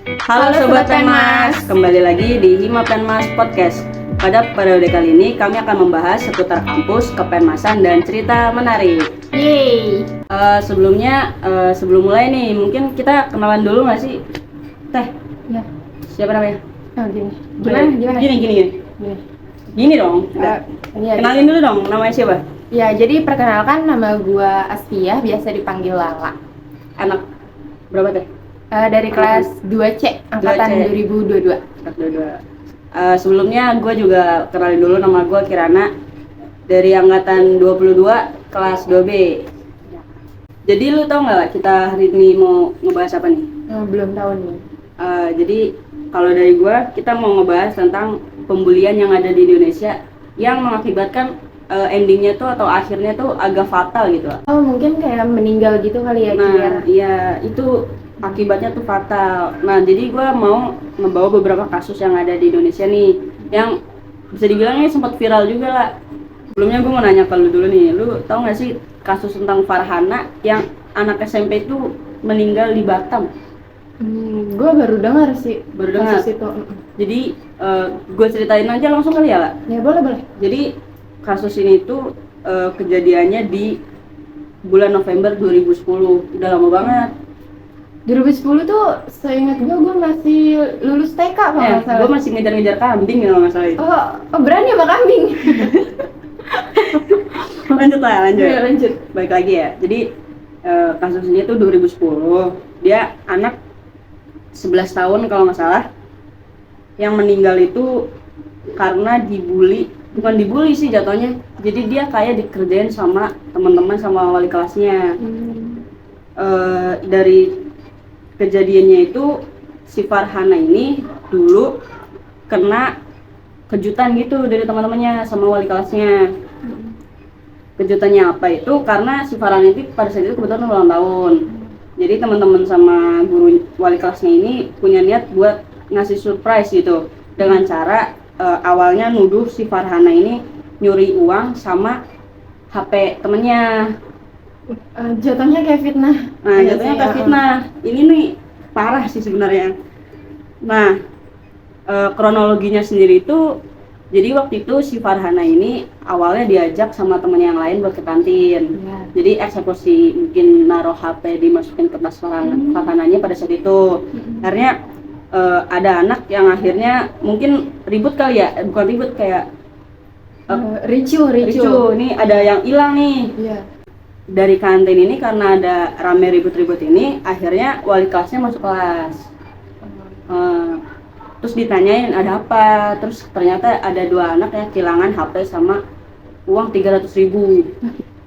Halo Sobat Penmas, kembali lagi di Hima Penmas Podcast. Pada periode kali ini kami akan membahas seputar kampus, kepenmasan, dan cerita menarik. Yeay. Sebelum mulai nih, mungkin kita kenalan dulu nggak sih? Teh, Ya. siapa namanya? Oh, gini. Gimana? Gini dong. Iya. Kenalin dulu dong, namanya siapa? Ya, jadi perkenalkan nama gua Astia, biasa dipanggil Lala. Anak berapa teh? Dari kelas 2C, angkatan 2C. 2022. Sebelumnya gue juga kenalin dulu, nama gue Kirana dari angkatan 22 kelas 2B. Jadi lu tau nggak kita hari ini mau ngebahas apa nih? Belum tahu nih. Jadi kalau dari gue, kita mau ngebahas tentang pembulian yang ada di Indonesia yang mengakibatkan endingnya tuh atau akhirnya tuh agak fatal gitu. Oh, mungkin kayak meninggal gitu kali ya, Kir. Nah, iya itu akibatnya tuh fatal. Nah, jadi gue mau ngebawa beberapa kasus yang ada di Indonesia nih, yang bisa dibilangnya sempat viral juga lah. Sebelumnya gue mau nanya ke lu dulu nih, lu tau gak sih kasus tentang Farhana yang anak SMP itu meninggal di Batam? Gue baru dengar sih. Baru dengar? Kasus itu. Jadi gue ceritain aja langsung kali ya lah. Ya, boleh. Jadi kasus ini tuh kejadiannya di bulan November 2010, udah lama banget. 2010 tuh seingat gue masih lulus TK kalau nggak salah. Gue masih ngejar-ngejar kambing kalau nggak salah itu. Oh, berani sama kambing. Lanjut. Ya, lanjut. Baik lagi ya. Jadi kasus ini tuh 2010. Dia anak 11 tahun kalau nggak salah. Yang meninggal itu karena bukan dibully sih jatuhnya. Jadi dia kayak dikerjain sama teman-teman sama wali kelasnya. Dari kejadiannya itu si Farhana ini dulu kena kejutan gitu dari teman-temannya sama wali kelasnya. Kejutannya apa itu? Karena si Farhana itu pada saat itu kebetulan ulang tahun. Jadi teman-teman sama guru wali kelasnya ini punya niat buat ngasih surprise gitu dengan cara awalnya nuduh si Farhana ini nyuri uang sama HP temennya. Jatuhnya kayak fitnah. Nah, jatuhnya kayak fitnah. Ini nih parah sih sebenarnya. Nah, kronologinya sendiri itu, jadi waktu itu si Farhana ini awalnya diajak sama temennya yang lain buat ke kantin. Ya. Jadi eksekusi mungkin naruh HP dimasukin ke tas Farhananya pada saat itu. Akhirnya ada anak yang akhirnya mungkin ribut kali ya, bukan ribut kayak ricu. Ini ada yang hilang nih. Iya. Dari kantin ini karena ada rame ribut-ribut ini, akhirnya wali kelasnya masuk kelas. Terus ditanyain ada apa, terus ternyata ada dua anak yang kehilangan HP sama uang 300.000.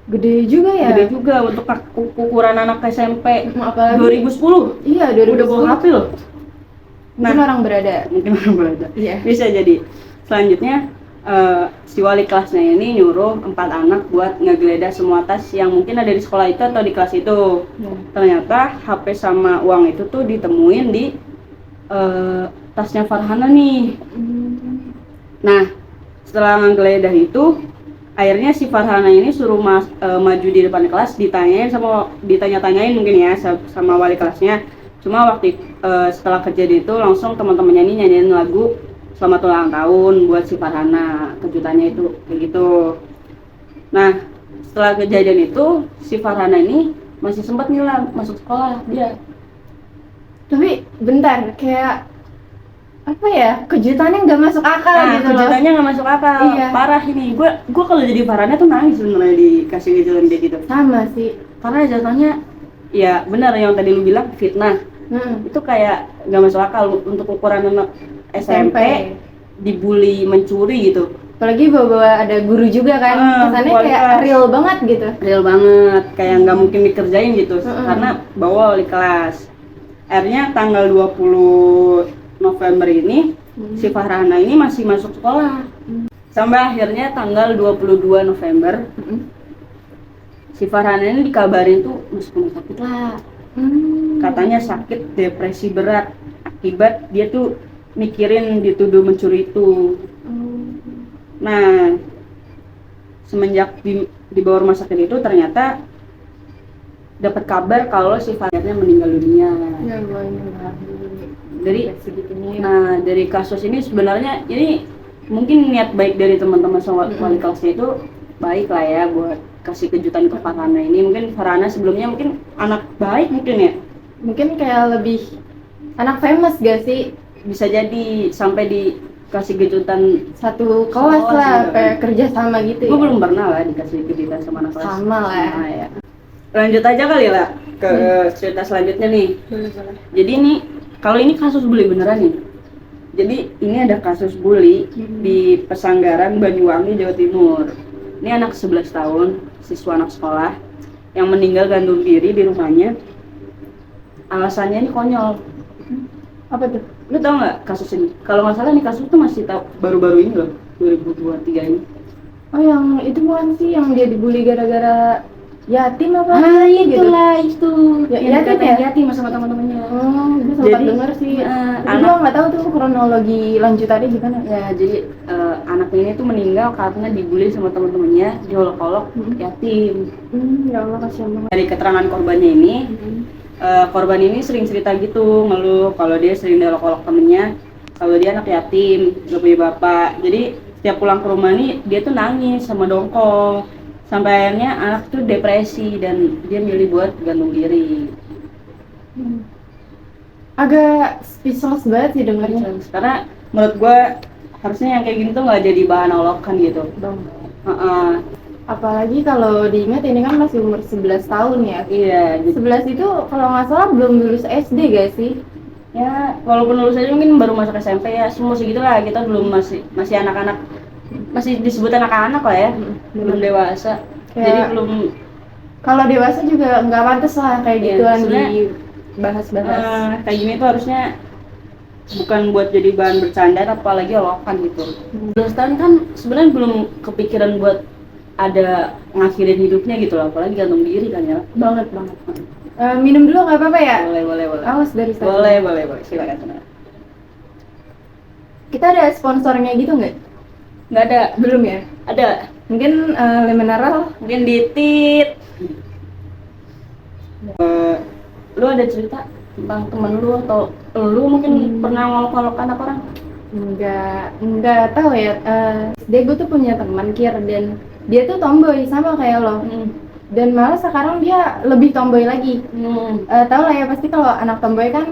Gede juga ya? Gede juga untuk ukuran anak SMP. Apalagi 2010. Iya, 2010. Udah bawa HP loh. Mungkin orang berada. Iya. Bisa jadi. Selanjutnya si wali kelasnya ini nyuruh 4 anak buat ngegeledah semua tas yang mungkin ada di sekolah itu atau di kelas itu. Ternyata HP sama uang itu tuh ditemuin di tasnya Farhana nih. Nah, setelah ngegeledah itu, akhirnya si Farhana ini suruh maju di depan kelas, ditanya-tanyain mungkin ya sama wali kelasnya. Cuma waktu setelah kejadian itu langsung teman-temannya ini nyanyiin lagu selamat ulang tahun buat si Farhana. Kejutannya itu kayak gitu. Nah, setelah kejadian itu si Farhana ini masih sempat nih lah masuk sekolah dia. Tapi bentar, kayak apa ya, kejutannya nggak masuk akal gitu loh. Kejutannya nggak masuk akal. Iya. Parah ini. Gue kalau jadi Farhana tuh nangis sebenarnya dikasih kejutan kayak gitu. Sama sih. Karena jatuhnya ya benar yang tadi lu bilang fitnah. Itu kayak nggak masuk akal untuk ukuran anak SMP dibully mencuri gitu. Apalagi bawa ada guru juga kan, kesannya kayak real banget gitu. Real banget, kayak nggak mungkin dikerjain gitu, karena bawa wali kelas. Akhirnya tanggal 20 November ini si Farhana ini masih masuk sekolah. Sampai akhirnya tanggal 22 November si Farhana ini dikabarin tuh masuk rumah sakit lah. Katanya sakit depresi berat akibat dia tuh mikirin dituduh mencuri itu. Nah, semenjak dibawa rumah sakit itu ternyata dapat kabar kalau si Farhana meninggal dunia. Ya Allah, ini Dari segitunya. Nah, dari kasus ini sebenarnya ini mungkin niat baik dari teman-teman sama wali kelasnya itu baik lah ya buat kasih kejutan ke Farhana ini. Mungkin Farhana sebelumnya mungkin anak baik mungkin ya. Mungkin kayak lebih anak famous gak sih? Bisa jadi sampai dikasih kejutan. Satu kelas Sekelas lah, gitu kan. kayak kerja sama gitu Gue ya. belum pernah lah dikasih kejutan sama anak kelas. Sama lah. Nah, ya. Lanjut aja kali lah ke cerita selanjutnya nih. Boleh. Jadi ini kalau ini kasus bully beneran nih. Jadi ini ada kasus bully di Pesanggaran, Banyuwangi, Jawa Timur. Ini anak 11 tahun, siswa anak sekolah yang meninggal gantung diri di rumahnya. Alasannya ini konyol. Apa tuh? Lu tau nggak kasus ini? Kalau nggak salah nih kasus tuh masih baru-baru ini loh, 2023 ini. Oh yang itu bukan sih yang dia dibully gara-gara yatim apa? Itulah itu. Ya, Yang yatim dikatain ya? yatim sama teman-temannya. Oh, gue sempat Jadi, denger sih. Tapi anak- gue nggak tahu tuh kronologi lanjutannya gimana. Ya, jadi anak ini tuh meninggal karena dibully sama teman-temannya, diolok-olok yatim. Ya Allah kasihan banget. Dari keterangan korbannya ini, korban ini sering cerita gitu, ngeluh kalau dia sering diolok-olok temennya, kalau dia anak yatim, gak punya bapak. Jadi setiap pulang ke rumah nih dia tuh nangis sama dongkol. Sampai akhirnya anak tuh depresi dan dia milih buat gantung diri. Agak speechless banget sih dengarnya. Karena menurut gue harusnya yang kayak gini tuh nggak jadi bahan olokan gitu. Apalagi kalau diingat ini kan masih umur 11 tahun ya. Iya, jadi 11 itu kalau nggak salah belum lulus SD gak sih? ya walaupun lulus aja mungkin baru masuk SMP ya, semua segitu lah, kita belum masih anak-anak, masih disebut anak-anak lah ya, belum dewasa. Jadi belum Kalau dewasa juga nggak pantas lah kayak Iya, gituan sebenarnya, dibahas-bahas. kayak gini tuh harusnya bukan buat jadi bahan bercanda apalagi olokan gitu. 12 tahun kan sebenarnya belum kepikiran buat ada ngakhirin hidupnya gitu loh, apalagi gantung diri kan ya. Banget. Minum dulu nggak apa-apa ya? Boleh. Awas dari sana. Boleh. Silakan. Kita ada sponsornya gitu nggak? Nggak ada. Belum ya? Ada. Mungkin Le Mineral. Mungkin ditit. Lu ada cerita tentang temen lu atau lu mungkin pernah ngolok-ngolokan apa orang? Nggak tahu ya. Dia gue tuh punya teman Kir dan dia tuh tomboy sama kayak lo. Dan malah sekarang dia lebih tomboy lagi. Tahu lah ya pasti kalau anak tomboy kan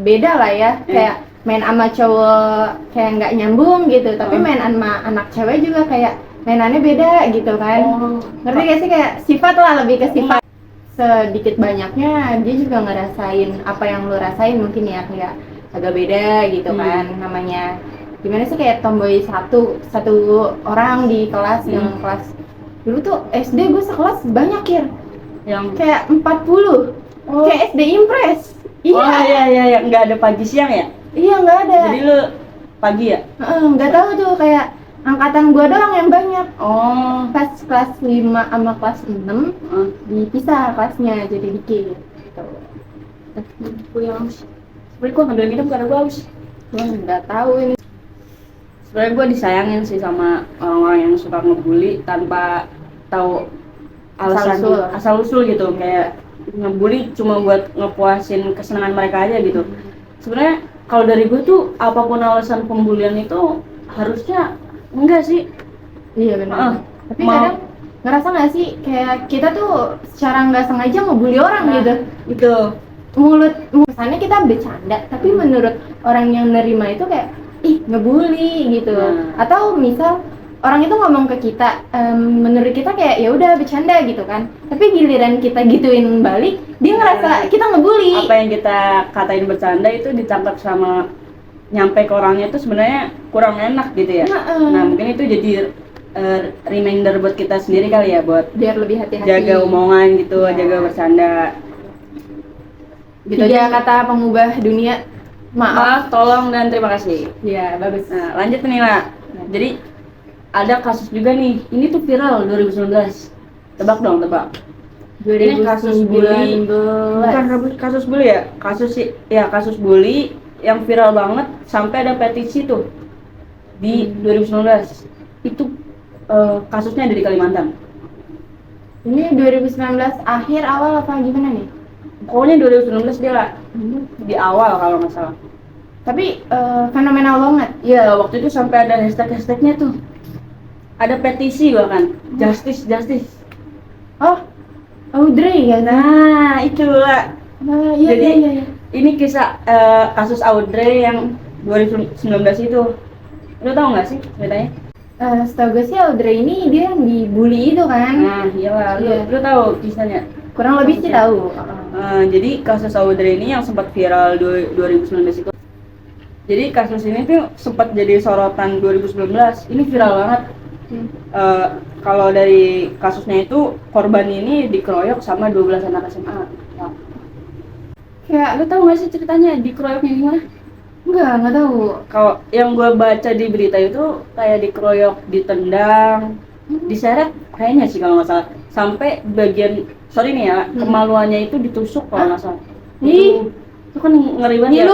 beda lah ya. Kayak main sama cowok kayak nggak nyambung gitu. Tapi main sama anak cewek juga kayak mainannya beda gitu kan. Ngerti gak sih, kayak sifat lah, lebih ke sifat. Sedikit banyaknya dia juga ngerasain apa yang lo rasain mungkin ya, kayak agak beda gitu kan namanya. Gimana sih kayak tomboy satu orang di kelas dengan kelas. Dulu tuh SD gue sekelas banyak Yang kayak 40. Kayak SD Impress. Iya, nggak ada pagi siang ya? Iya nggak ada. Jadi lu pagi ya? Nggak tahu tuh, kayak angkatan gue doang yang banyak. Pas kelas 5 sama kelas 6 dipisah kelasnya jadi dikit gitu. Gue haus. Sebenernya gue ngambil minum karena gue haus. Gue nggak tahu ini. Sebenarnya gue disayangin sih sama orang-orang yang suka ngebully tanpa tahu alasan asal usul gitu, kayak ngebully cuma buat ngepuasin kesenangan mereka aja gitu. Sebenarnya kalau dari gue tuh apapun alasan pembulian itu harusnya enggak sih. Iya benar. Tapi kadang ngerasa nggak sih kayak kita tuh secara nggak sengaja ngebully orang gitu. Itu Mulut kesannya kita bercanda, tapi menurut orang yang nerima itu kayak ih ngebully gitu. Atau misal orang itu ngomong ke kita, menurut kita kayak ya udah bercanda gitu kan. Tapi giliran kita gituin balik, dia ngerasa kita ngebully. Apa yang kita katain bercanda itu ditangkap sama nyampe ke orangnya itu sebenarnya kurang enak gitu ya. Nah mungkin itu jadi reminder buat kita sendiri kali ya, buat biar lebih hati-hati, jaga omongan gitu, jaga bercanda gitu. Tiga kata pengubah dunia: maaf, tolong, dan terima kasih. Ya bagus. Nah lanjut nih lah. Jadi ada kasus juga nih, ini tuh viral 2019. Tebak dong, tebak. Ini kasus bully, bukan kasus bully ya, kasus bully yang viral banget sampai ada petisi tuh di 2019. Itu kasusnya ada di Kalimantan. Ini 2019 akhir awal apa gimana nih? Pokoknya 2019 dia lah, di awal kalau nggak salah. Tapi fenomenal banget. Iya, waktu itu sampai ada hashtag-hashtagnya tuh. Ada petisi bahkan, justice. Oh, Audrey ya. Nah, itulah. Nah, iya, Jadi iya. ini kisah kasus Audrey yang 2019 itu. Lu tahu nggak sih ceritanya? Setahu gue sih Audrey ini dia yang dibully itu kan. Nah, iyalah. Iya. Lu tahu kisahnya? Kurang lebih sih tahu. Jadi kasus Audrey ini yang sempat viral 2019 itu. Jadi kasus ini tuh sempat jadi sorotan 2019. Ini viral banget. Kalau dari kasusnya itu korban ini dikeroyok sama 12 anak SMA. Nah. Kayak lu tahu nggak sih ceritanya dikeroyoknya gimana? Enggak tahu. Kalau yang gue baca di berita itu kayak dikeroyok, ditendang, diseret kayaknya sih kalau nggak salah. Sampai bagian, sorry nih ya, kemaluannya itu ditusuk kalau nggak salah. Itu kan ngeri banget.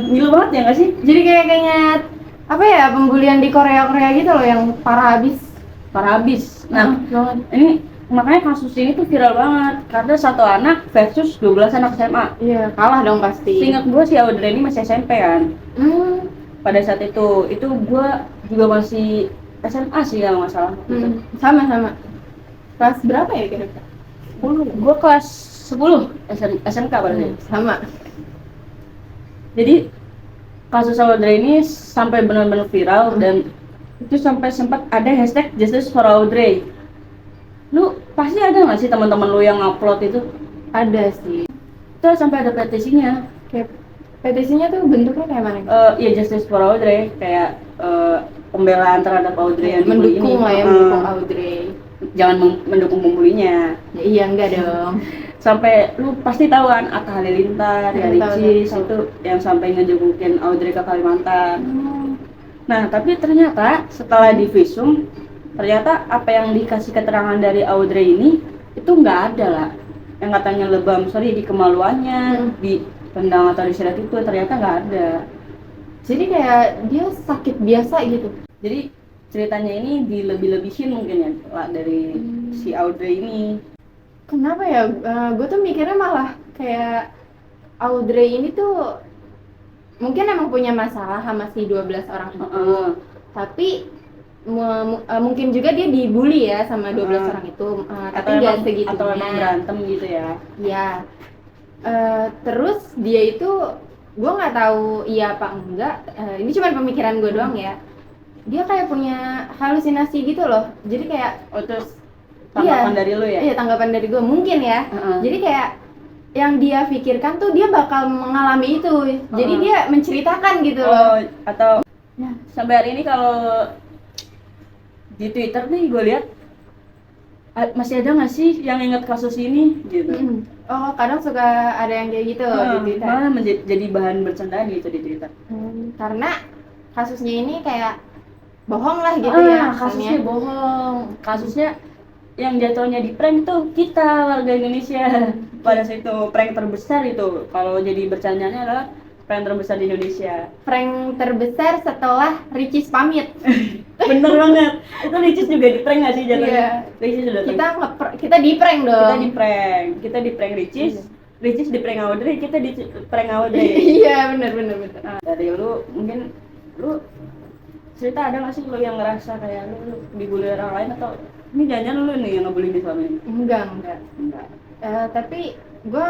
Ngilu banget ya nggak sih? Jadi kayaknya apa ya, pembulian di Korea gitu loh yang parah habis. Nah, ini makanya kasus ini tuh viral banget karena satu anak versus 12 anak SMA. Iya, kalah dong pasti. Seingat gue si Audrey ini masih SMP kan. Pada saat itu gue juga masih SMA sih kalau nggak salah. Sama. Kelas berapa ya kira-kira? 10. Gue kelas 10 SMK berarti. Sama. Jadi kasus Audrey ini sampai benar-benar viral dan itu sampai sempat ada hashtag Justice for Audrey. Lu pasti ada nggak sih teman-teman lu yang upload itu? Ada sih. Itu sampai ada petisinya. Kayak petisinya tuh bentuknya kayak mana? Ya Justice for Audrey, kayak pembelaan terhadap Audrey yang dibully ini. Mendukung lah ya, mendukung Audrey. Jangan mendukung pembulinya. Ya, iya enggak dong. Sampai lu pasti tahu kan Atta Halilintar, Ricis itu yang sampai ngejebukin Audrey ke Kalimantan. Nah, tapi ternyata setelah divisum, ternyata apa yang dikasih keterangan dari Audrey ini itu nggak ada lah. Yang katanya lebam, di kemaluannya, di tendang atau diseret itu ternyata nggak ada. Jadi kayak dia sakit biasa gitu. Jadi ceritanya ini dilebih-lebihin mungkin ya lah dari si Audrey ini. Kenapa ya? Gue tuh mikirnya malah kayak Audrey ini tuh mungkin emang punya masalah sama si 12 orang itu. Tapi mungkin juga dia dibully ya sama 12 orang itu. Tapi nggak segitunya. Atau emang berantem gitu ya? Iya. Terus dia itu, gue nggak tahu iya apa enggak. Ini cuma pemikiran gue doang ya. Dia kayak punya halusinasi gitu loh. Jadi kayak terus tanggapan dari lu ya? Iya, tanggapan dari gue mungkin ya. Jadi kayak yang dia pikirkan tuh dia bakal mengalami itu. Jadi dia menceritakan gitu loh. Atau sampai hari ini kalau di Twitter nih gue lihat masih ada nggak sih yang ingat kasus ini gitu. Oh, kadang suka ada yang kayak gitu di Twitter. Malah menjadi bahan bercandaan gitu di Twitter. Karena kasusnya ini kayak bohong lah gitu ya. Kasusnya bohong. Kasusnya yang jatuhnya di prank tuh kita warga Indonesia. Pada saat itu prank terbesar itu. Kalau jadi bercandanya adalah prank terbesar di Indonesia. Prank terbesar setelah Ricis pamit. Bener banget. Itu Ricis juga di prank nggak sih jatuhnya? Iya. Ricis sudah kita di prank dong. Kita di prank Ricis. Ricis di prank Audrey, kita di prank Audrey. Iya, benar. Nah, dari lu mungkin lu cerita ada nggak sih lu yang ngerasa kayak lu dibully orang lain atau ini jangan lu nih yang ngebully di selama ini? Enggak. Tapi gue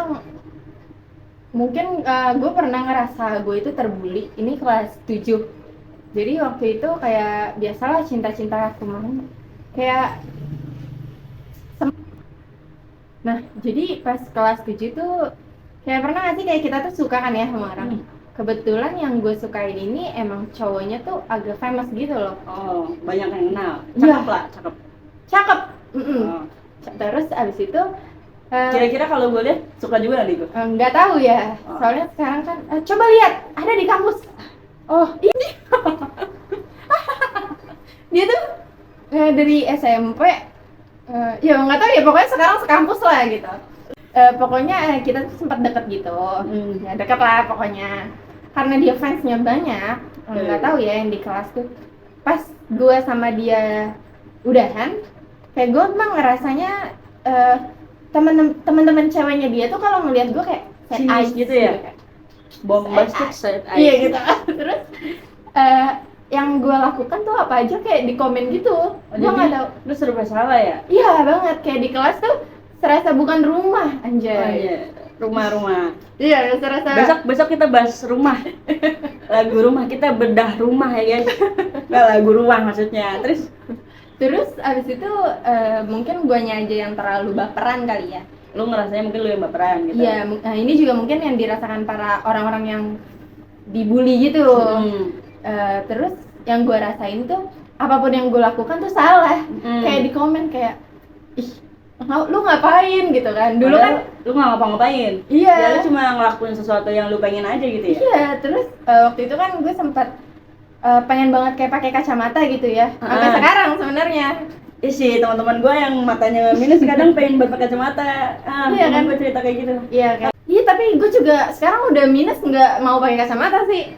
mungkin gue pernah ngerasa gue itu terbully. Ini kelas 7. Jadi waktu itu kayak biasalah cinta-cinta kemarin. Kayak nah, jadi pas kelas 7 tuh kayak pernah nggak sih kayak kita tuh suka kan ya sama orang. Kebetulan yang gue sukain ini emang cowoknya tuh agak famous gitu loh. Oh, banyak yang kenal. Cakep. Terus abis itu kira-kira kalau gue lihat suka juga nih gue. Nggak tahu ya. Soalnya sekarang kan coba lihat ada di kampus. Oh ini dia tuh dari SMP. Ya nggak tahu ya, pokoknya sekarang sekampus lah gitu. Pokoknya kita tuh sempat deket gitu. Ya deket lah pokoknya. Karena dia fansnya banyak. Nggak tahu ya yang di kelas tuh. Pas gue sama dia udahan, kayak gue emang ngerasanya temen-temen ceweknya dia tuh kalau ngeliat gue kayak sinis gitu ya? bombastic side eye. Iya gitu. Terus yang gue lakukan tuh apa aja kayak di komen gitu. Gue nggak tahu. Lu serba salah ya? Iya banget, kayak di kelas tuh serasa bukan rumah, anjay. Oh, iya. Rumah. Iya, serasa. Besok kita bahas rumah. Lagu rumah, kita bedah rumah ya guys. Nggak lagu ruang maksudnya. Terus abis itu mungkin guanya aja yang terlalu baperan kali ya. Lu ngerasanya mungkin lu yang baperan gitu. Iya, ini juga mungkin yang dirasakan para orang-orang yang dibully gitu. Terus yang gue rasain tuh apapun yang gue lakukan tuh salah. Kayak di komen kayak, ih lu ngapain gitu kan. Dulu padahal kan lu nggak ngapa-ngapain. Iya. Ya, lu cuma ngelakuin sesuatu yang lu pengen aja gitu ya. Iya, terus waktu itu kan gue sempat pengen banget kayak pakai kacamata gitu ya. Sampai sekarang sebenarnya. Iya sih, teman-teman gue yang matanya minus kadang pengen buat pakai kacamata. Iya kan? Gue cerita kayak gitu. Iya kan. Iya, tapi gue juga sekarang udah minus nggak mau pakai kacamata sih.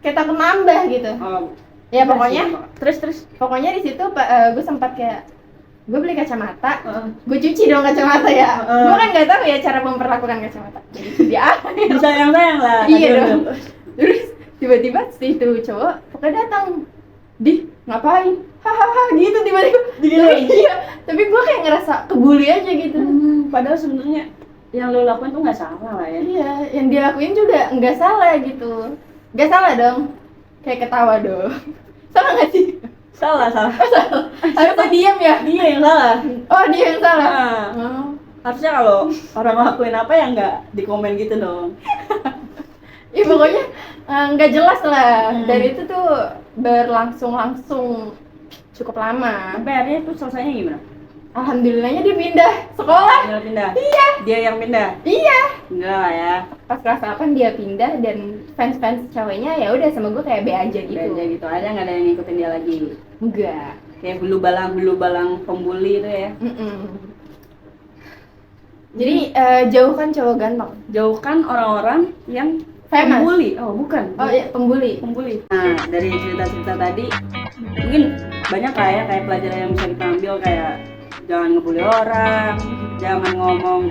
Kayak takut nambah gitu. Oh. Ya pokoknya. Terus. Pokoknya di situ gue sempat kayak gue beli kacamata, gue cuci dong kacamata ya. Gue kan nggak tahu ya cara memperlakukan kacamata. Jadi dia Disayang lah. Iya dong. Terus tiba-tiba si itu cowok pokoknya datang, di ngapain? Hahaha gitu tiba-tiba. Iya. Tapi gue kayak ngerasa kebuli aja gitu. Padahal sebenarnya yang lo lakuin tuh nggak salah lah ya. Iya, yang dia lakuin juga nggak salah gitu. Nggak salah dong. Kayak ketawa dong. Salah nggak sih? Salah. Harusnya diam ya? Dia yang salah. Oh, dia yang salah. Harusnya kalau orang ngelakuin apa ya nggak di komen gitu dong. Ya pokoknya nggak jelas lah. Dari itu tuh berlangsung cukup lama. Sampai akhirnya tuh selesainya gimana? Alhamdulillahnya dia pindah sekolah. Dia pindah. Iya. Dia yang pindah. Iya. Enggak lah ya. Pas kelas 8 dia pindah dan fans ceweknya ya udah sama gue kayak B aja gitu. Aja gitu. Aja nggak ada yang ngikutin dia lagi. Enggak. Kayak bulu balang pembuli itu ya. Jadi jauhkan cowok ganteng. Jauhkan orang-orang yang Famous. pembuli. Oh bukan. Oh iya, pembuli. Nah dari cerita-cerita tadi mungkin banyak lah ya kayak pelajaran yang bisa kita ambil, kayak jangan ngebully orang, jangan ngomong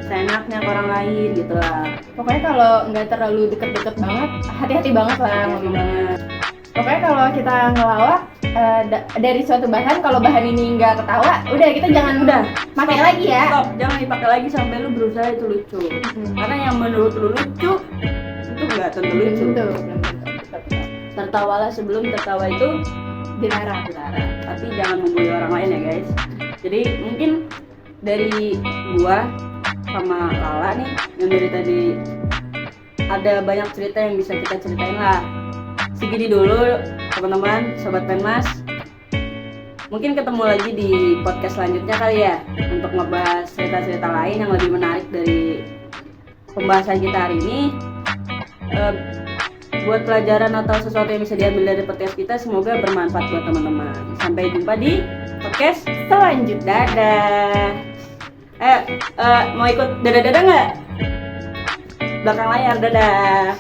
seenaknya ke orang lain gitu lah. Pokoknya kalau nggak terlalu deket-deket banget, hati-hati banget lah ngomong. Pokoknya kalau kita ngelawak dari suatu bahan, kalau bahan ini nggak ketawa, udah kita jangan pakai lagi ya. Stop, jangan dipakai lagi sampai lu berusaha itu lucu. Karena yang menurut lu lucu itu nggak tentu lucu. Belum tentu. Tertawalah sebelum tertawa itu Dilarang. Tapi jangan membuli orang lain ya guys. Jadi mungkin dari gua sama Lala nih yang dari tadi ada banyak cerita yang bisa kita ceritain lah. Segini dulu teman-teman, sobat Penmas. Mungkin ketemu lagi di podcast selanjutnya kali ya, untuk ngebahas cerita-cerita lain yang lebih menarik dari pembahasan kita hari ini. Buat pelajaran atau sesuatu yang bisa diambil dari podcast kita, semoga bermanfaat buat teman-teman. Sampai jumpa di podcast selanjutnya. Dadah. Mau ikut dadah-dadah nggak? Belakang layar, dadah.